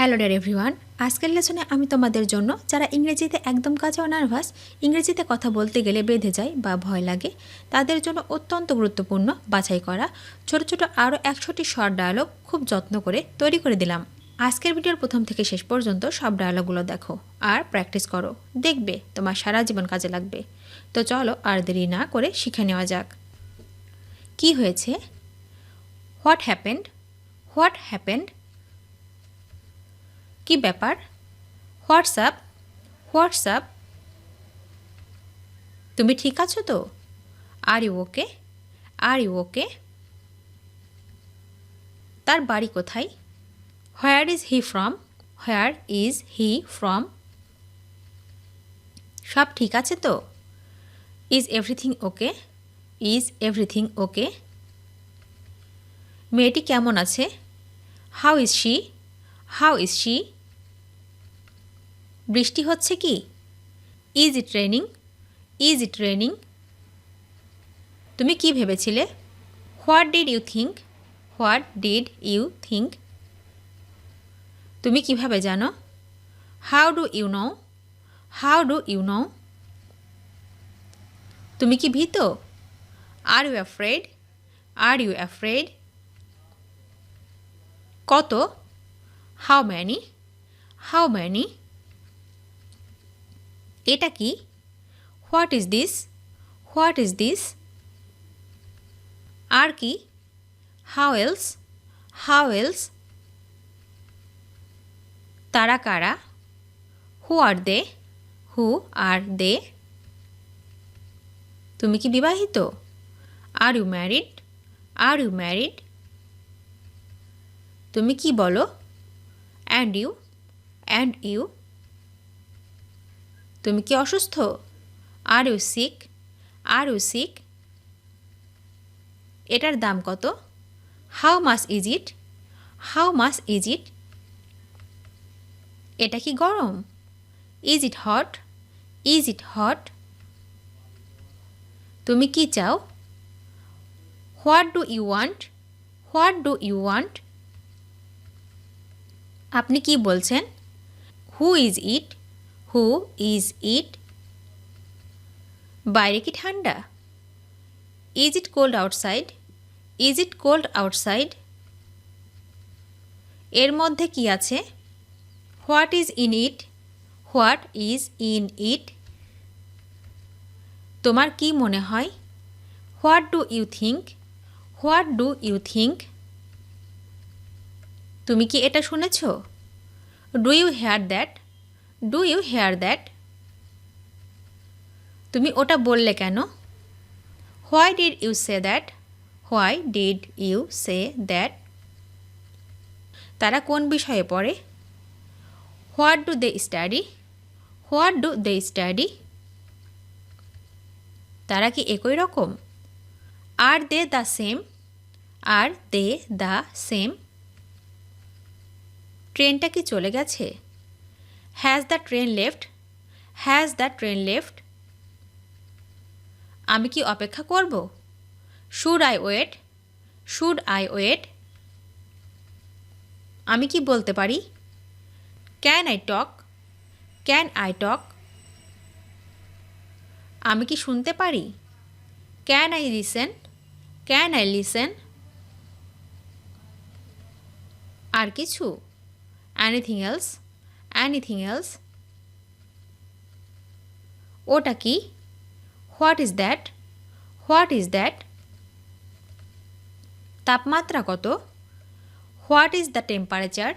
Hello dear everyone, আজকের লেসনে আমি তোমাদের জন্য যারা ইংরেজিতে একদম কাঁচা নার্ভাস, ইংরেজিতে কথা বলতে গেলে বেঁধে যায় বা ভয় লাগে, তাদের জন্য অত্যন্ত গুরুত্বপূর্ণ বাছাই করা ছোট ছোট আরও 100টি শর্ট ডায়ালগ খুব যত্ন করে তৈরি করে দিলাম। আজকের ভিডিওর প্রথম থেকে শেষ পর্যন্ত সব ডায়ালগুলো দেখো আর প্র্যাকটিস করো, দেখবে তোমার সারা জীবন কাজে লাগবে। তো চলো আর দেরি না করে শিখে নেওয়া যাক। কি হয়েছে? What happened? What happened? কি ব্যাপার? হোয়াটসঅ্যাপ? হোয়াটসঅ্যাপ? তুমি ঠিক আছো তো? Are you okay? Are you okay? তার বাড়ি কোথায়? Where is he from? Where is he from? সব ঠিক আছে তো? Is everything okay? Is everything okay? মেয়েটি কেমন আছে? How is she? How is she? বৃষ্টি হচ্ছে কি? Is it raining? Is it raining? তুমি কি ভেবেছিলে? What did you think? What did you think? তুমি কিভাবে জানো? How do you know? How do you know? তুমি কি ভীত? Are you afraid? Are you afraid? কত? How many? How many? এটা কি? What is this? What is this? আর কি? How else? How else? তারা কারা? হু আর দে? হু আর দে? তুমি কি বিবাহিত? Are you married? Are you married? তুমি কি বলো? And you? And you? তুমি কি অসুস্থ? Are you sick? Are you sick? এটার দাম কত? How much is it? How much is it? এটা কি গরম? Is it hot? Is it hot? তুমি কি চাও? What do you want? What do you want? আপনি কি বলছেন? Who is it? Who is it? বাইরে কি ঠান্ডা? Is it cold outside? Is it cold outside? এর মধ্যে কি আছে? What is in it? What is in it? তোমার কি মনে হয়? What do you think? What do you think? তুমি কি এটা শুনেছ? Do you hear that? Do you hear that? তুমি ওটা বললে কেন? Why did you say that? Why did you say that? তারা কোন বিষয়ে পড়ে? What do they study? What do they study? তারা কি একই রকম? Are they the same? Are they the same? ট্রেনটা কি চলে গেছে? Has the train left? Has the train left? আমি কি অপেক্ষা করব? Should I wait? Should I wait? আমি কি বলতে পারি? Can I talk? Can I talk? আমি কি শুনতে পারি? Can I listen? Can I listen? আর কিছু? Anything else? Anything else? ওটা কি? What is that? What is that? তাপমাত্রা কত? What is the temperature?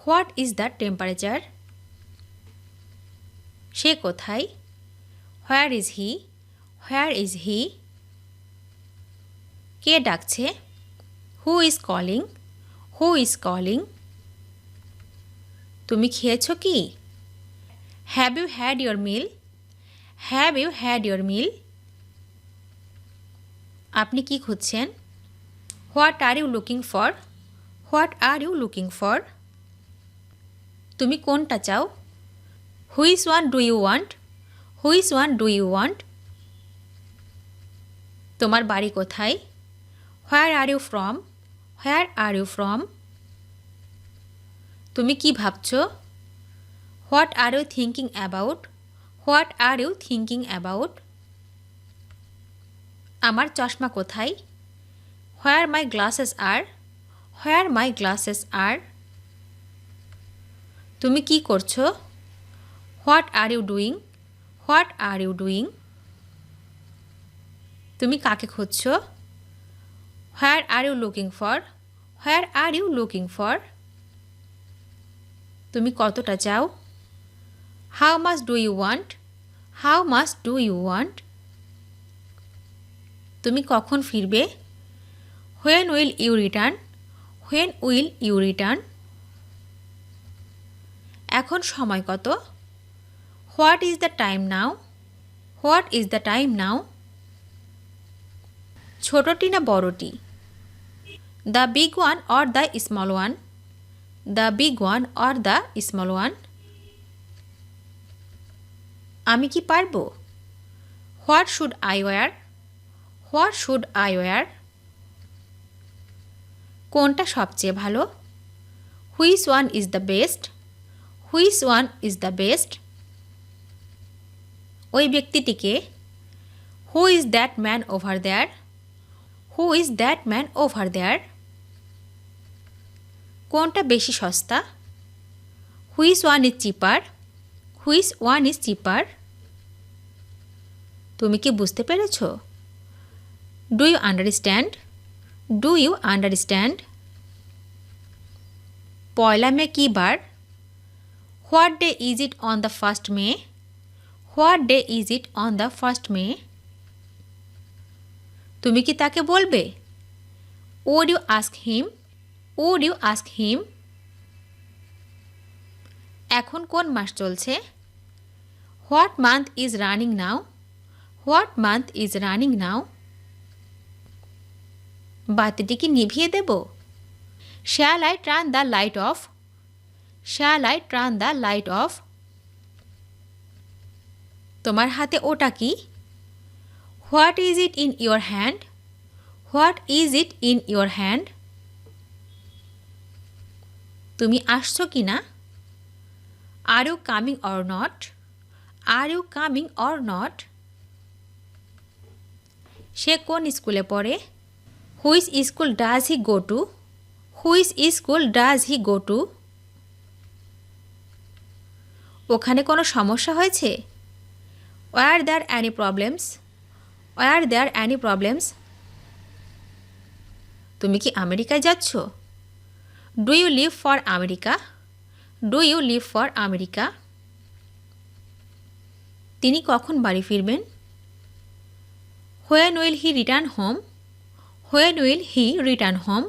What is the temperature? সে কোথায়? Where is he? Where is he? কে ডাকছে? Who is calling? Who is calling? তুমি খেয়েছ কি? Have you had your meal? Have you had your meal? আপনি কি খুঁজছেন? What are you looking for? What are you looking for? তুমি কোনটা চাও? Which one do you want? Which one do you want? তোমার বাড়ি কোথায়? Where are you from? Where are you from? তুমি কি ভাবছো? What are you thinking about? What are you thinking about? আমার চশমা কোথায়? Where my glasses are? Where my glasses are? তুমি কি করছো? What are you doing? What are you doing? তুমি কাকে খুঁজছো? Where are you looking for? Where are you looking for? তুমি কতটা চাও? How much do you want? How much do you want? তুমি কখন ফিরবে? When will you return? When will you return? এখন সময় কত? What is the time now? What is the time now? ছোটটি না বড়টি? The big one or the small one? The big one or the small one? আমি কি পারবো? What should I wear? What should I wear? কোনটা সবচেয়ে ভালো? Which one is the best? Which one is the best? ওই ব্যক্তিটিকে? Who is that man over there? Who is that man over there? কোনটা বেশি সস্তা? Which one is cheaper? Which one is cheaper? তুমি কি বুঝতে পেরেছ? Do you understand? Do you understand? পয়লা মে কি বার? What day is it on the 1st May? What day is it on the 1st May? তুমি কি তাকে বলবে? would you ask him? would you ask him? এখন কোন মাস চলছে? What month is running now? What month is running now? বাতিটি কি নিভিয়ে দেব? Shall I turn the light off? Shall I turn the light off? তোমার হাতে ওটা কি? What is it in your hand? What is it in your hand? তুমি আসছো কি না? Are you coming or not? Are you coming or not? সে কোন স্কুলে পড়ে? Which school does he go two? Which school does he go to? ওখানে কোনো সমস্যা হয়েছে? Were there any problems? Were there any problems? তুমি কি আমেরিকায় যাচ্ছ? Do you live for America? Do you live for America? তিনি কখন বাড়ি ফিরবেন? When will he return home? When will he return home?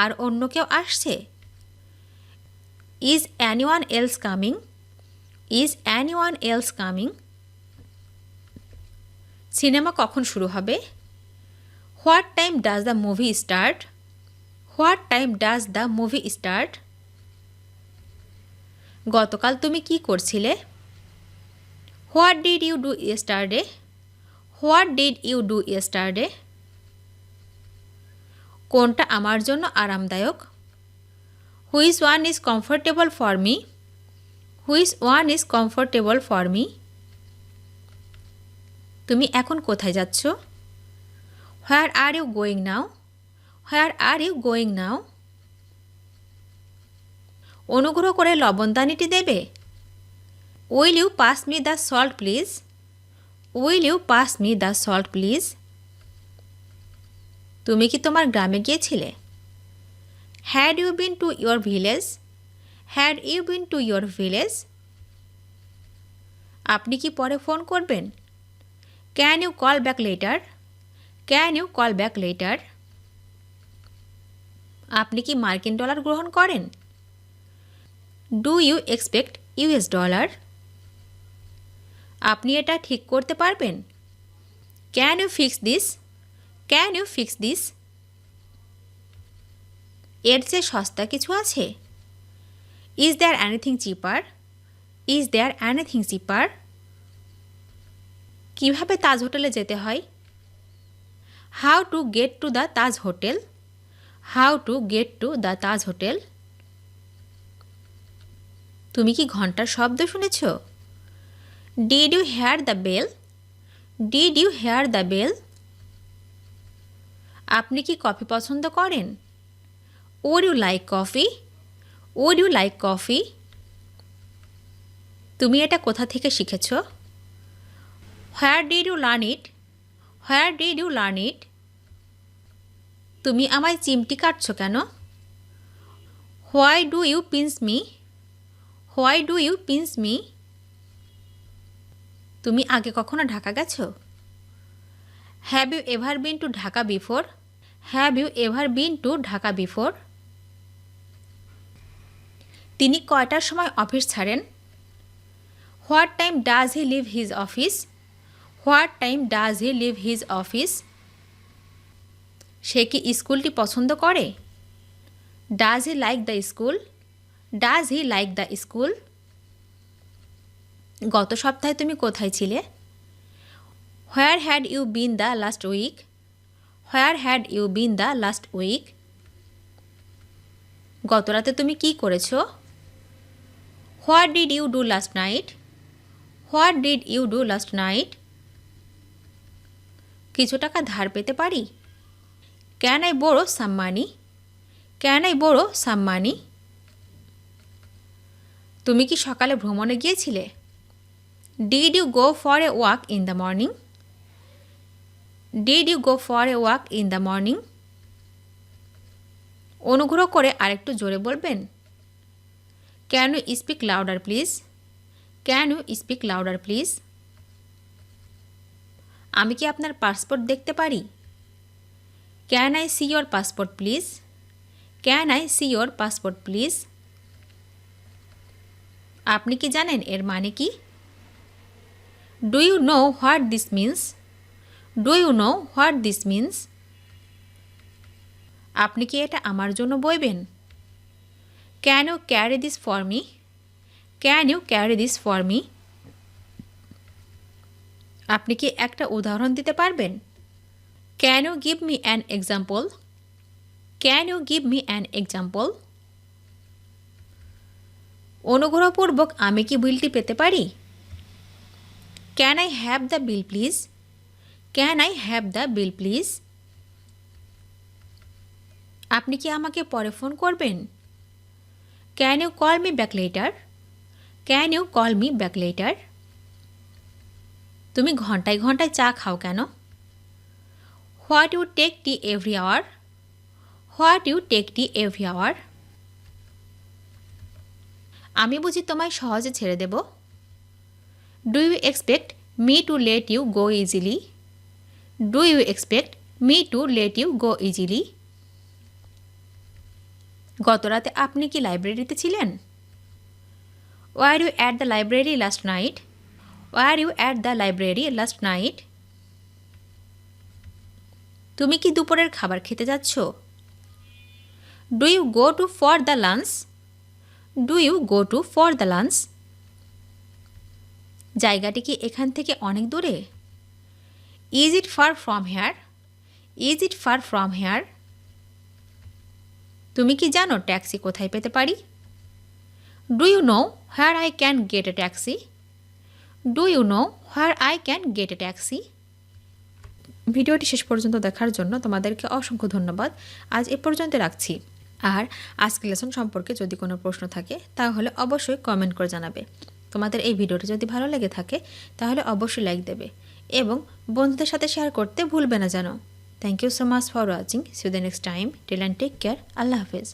আর অন্য কেউ আসছে? Is anyone else coming? Is anyone else coming? Cinema কখন শুরু হবে? What time does the movie start? What time does the movie start? গতকাল তুমি কি করছিলে? What did you do yesterday? What did you do yesterday? কোনটা আমার জন্য আরামদায়ক? Which one is comfortable for me? Which one is comfortable for me? তুমি এখন কোথায় যাচ্ছ? Where are you going now? Where are you going now? অনুগ্রহ করে লবণদানিটি দেবে? Will you pass me the salt please? Will you pass me the salt please? তুমি কি তোমার গ্রামে গিয়েছিলে? Had you been to your village? Had you been to your village? আপনি কি পরে ফোন করবেন? Can you call back later? Can you call back later? আপনি কি মার্কিন ডলার গ্রহণ করেন? Do you expect US dollar? আপনি এটা ঠিক করতে পারবেন? Can you fix this? Can you fix this? এর চেয়ে সস্তা কিছু আছে? Is there anything cheaper? Is there anything cheaper? কিভাবে তাজ হোটেলে যেতে হয়? How to get to the Taj hotel? How to get to the Taj hotel. তুমি কি ঘন্টার শব্দ শুনেছ? Did you hear the bell? Did you hear the bell? আপনি কি কফি পছন্দ করেন? Would you like coffee? Would you like coffee? তুমি এটা কোথা থেকে শিখেছ? Where did you learn it? Where did you learn it? তুমি আমায় চিমটি কাটছো কেন? Why do you pinch me? Why do you pinch me? তুমি আগে কখনো ঢাকা গেছো? Have you ever been to Dhaka before? Have you ever been to Dhaka before? তিনি কয়টার সময় অফিস ছাড়েন? What time does he leave his office? What time does he leave his office? সে কি স্কুলটি পছন্দ করে? Does he like the school? Does he like the school? গত সপ্তাহে তুমি কোথায় ছিলে? Where had you been the last week? Where had you been the last week? গত রাতে তুমি কি করেছো? What did you do last night? What did you do last night? কিছু টাকা ধার পেতে পারি? Can I borrow some money? Can I borrow some money? তুমি কি সকালে ভ্রমণে গিয়েছিলে? Did you go for a walk in the morning? Did you go for a walk in the morning? অনুগ্রহ করে আরেকটু জোরে বলবেন? Can you speak louder please? Can you speak louder please? আমি কি আপনার পাসপোর্ট দেখতে পারি? Can I see your passport please? Can I see your passport please? আপনি কি জানেন এর মানে কি? Do you know what this means? Do you know what this means? আপনি কি এটা আমার জন্য বইবেন? Can you carry this for me? Can you carry this for me? আপনি কি একটা উদাহরণ দিতে পারবেন? Can you give me an example? Can you give me an example? অনুগ্রহপূর্বক আমি কি বিলটি পেতে পারি? Can I have the bill please? Can I have the bill please? আপনি কি আমাকে পরে ফোন করবেন? Can you call me back later? Can you call me back later? তুমি ঘন্টায় ঘন্টায় চা খাও কেন? What you take tea every hour? What you take tea every hour? আমি বুঝি তোমায় সহজে ছেড়ে দেব? Do you expect me to let you go easily? Do you expect me to let you go easily? গত রাতে আপনি কি লাইব্রেরিতে ছিলেন? Were you at the library last night? Were you at the library last night? তুমি কি দুপুরের খাবার খেতে যাচ্ছ? Do you go to for the lunch? Do you go to for the lunch? জায়গাটি কি এখান থেকে অনেক দূরে? Is it far from here? Is it far from hair? তুমি কি জানো ট্যাক্সি কোথায় পেতে পারি? Do you know where I can get a taxi? Do you know where I can get a taxi? ভিডিওটি শেষ পর্যন্ত দেখার জন্য তোমাদেরকে অসংখ্য ধন্যবাদ। আজ এ পর্যন্ত রাখছি। আর আজকের লেসন সম্পর্কে যদি কোনো প্রশ্ন থাকে তাহলে অবশ্যই কমেন্ট করে জানাবে। তোমাদের এই ভিডিওটি যদি ভালো লেগে থাকে তাহলে অবশ্যই লাইক দেবে এবং বন্ধুদের সাথে শেয়ার করতে ভুলবে না যেন। Thank you so much for watching. See you the next time. Till and take care. আল্লাহ হাফেজ।